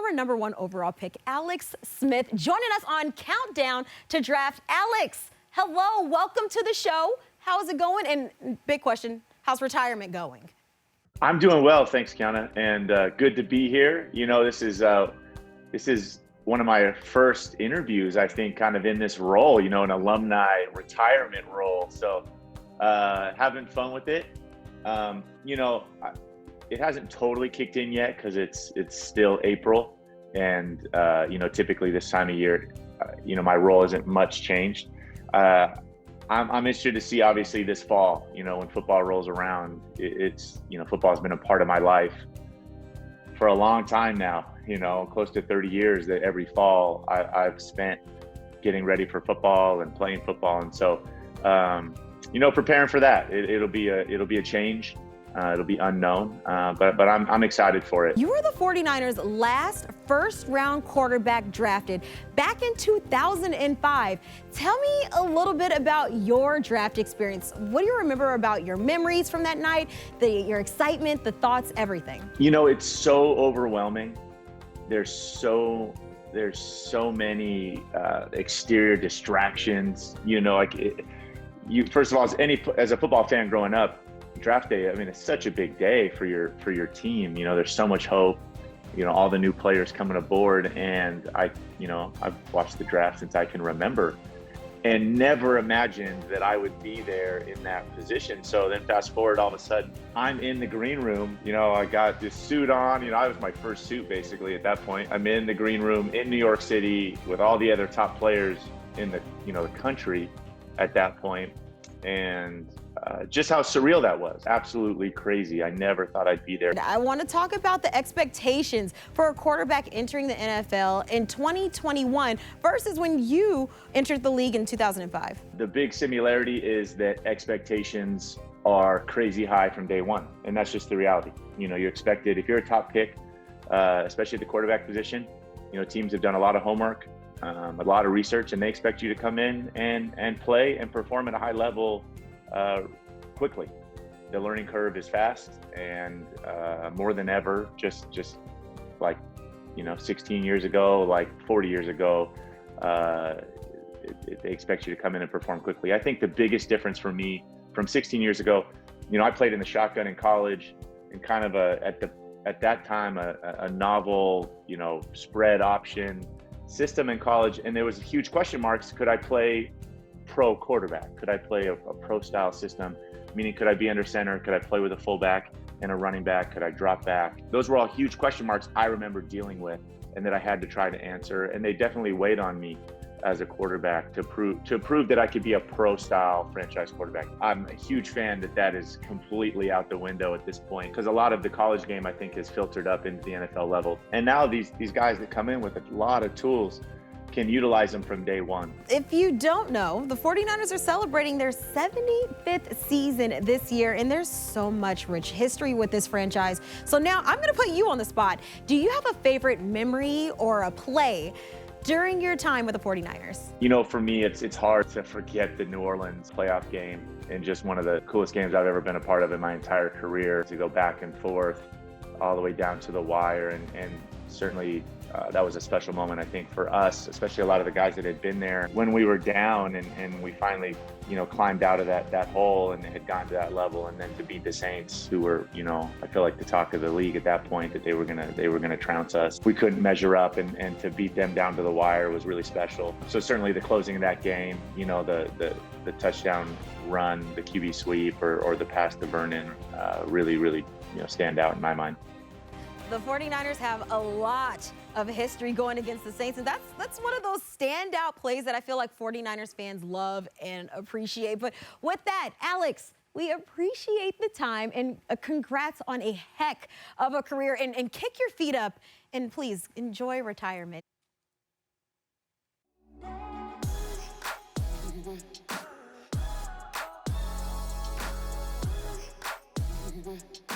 our #1 overall pick, Alex Smith, joining us on Countdown to Draft. Alex, hello, welcome to the show. How's it going? And big question, how's retirement going? I'm doing well, thanks, Kiana, and good to be here. You know, this is one of my first interviews, I think, kind of in this role. You know, an alumni retirement role. So, having fun with it. You know, it hasn't totally kicked in yet because it's still April, and you know, typically this time of year, you know, my role isn't much changed. I'm interested to see, obviously, this fall, you know, when football rolls around. It's, you know, football has been a part of my life for a long time now, you know, close to 30 years, that every fall I've spent getting ready for football and playing football. And so, you know, preparing for that, it'll be a change. It'll be unknown, but I'm excited for it. You were the 49ers' last first-round quarterback drafted back in 2005. Tell me a little bit about your draft experience. What do you remember about your memories from that night, your excitement, the thoughts, everything? You know, it's so overwhelming. There's so many exterior distractions. You know, like first of all, as a football fan growing up, draft day, I mean, it's such a big day for your team. You know, there's so much hope, you know, all the new players coming aboard. And I've watched the draft since I can remember, and never imagined that I would be there in that position. So then fast forward, all of a sudden I'm in the green room. You know, I got this suit on, you know, I was my first suit basically at that point. I'm in the green room in New York City with all the other top players in the, you know, the country at that point. And just how surreal that was. Absolutely crazy. I never thought I'd be there. I want to talk about the expectations for a quarterback entering the NFL in 2021 versus when you entered the league in 2005. The big similarity is that expectations are crazy high from day one. And that's just the reality. You know, you're expected, if you're a top pick, especially at the quarterback position, you know, teams have done a lot of homework, a lot of research, and they expect you to come in and play and perform at a high level quickly. The learning curve is fast, and more than ever, just like, you know, 16 years ago, like 40 years ago, they expect you to come in and perform quickly. I think the biggest difference for me from 16 years ago, you know, I played in the shotgun in college, and kind of at that time a novel, you know, spread option system in college, and there was huge question marks. Could I play pro quarterback? Could I play a pro style system? Meaning, could I be under center? Could I play with a fullback and a running back? Could I drop back? Those were all huge question marks I remember dealing with, and that I had to try to answer. And they definitely weighed on me as a quarterback to prove that I could be a pro style franchise quarterback. I'm a huge fan that is completely out the window at this point, because a lot of the college game, I think, has filtered up into the NFL level. And now these guys that come in with a lot of tools can utilize them from day one. If you don't know, the 49ers are celebrating their 75th season this year, and there's so much rich history with this franchise. So now I'm going to put you on the spot. Do you have a favorite memory or a play during your time with the 49ers? You know, for me, it's hard to forget the New Orleans playoff game, and just one of the coolest games I've ever been a part of in my entire career, to go back and forth all the way down to the wire. And certainly that was a special moment, I think, for us, especially a lot of the guys that had been there when we were down, and we finally, you know, climbed out of that hole and had gotten to that level. And then to beat the Saints, who were, you know, I feel like the talk of the league at that point, that they were gonna trounce us. We couldn't measure up, and to beat them down to the wire was really special. So certainly the closing of that game, you know, the touchdown run, the QB sweep, or the pass to Vernon, really, you know, stand out in my mind. The 49ers have a lot of history going against the Saints, and that's one of those standout plays that I feel like 49ers fans love and appreciate. But with that, Alex, we appreciate the time, and congrats on a heck of a career, and kick your feet up, and please enjoy retirement. Mm-hmm.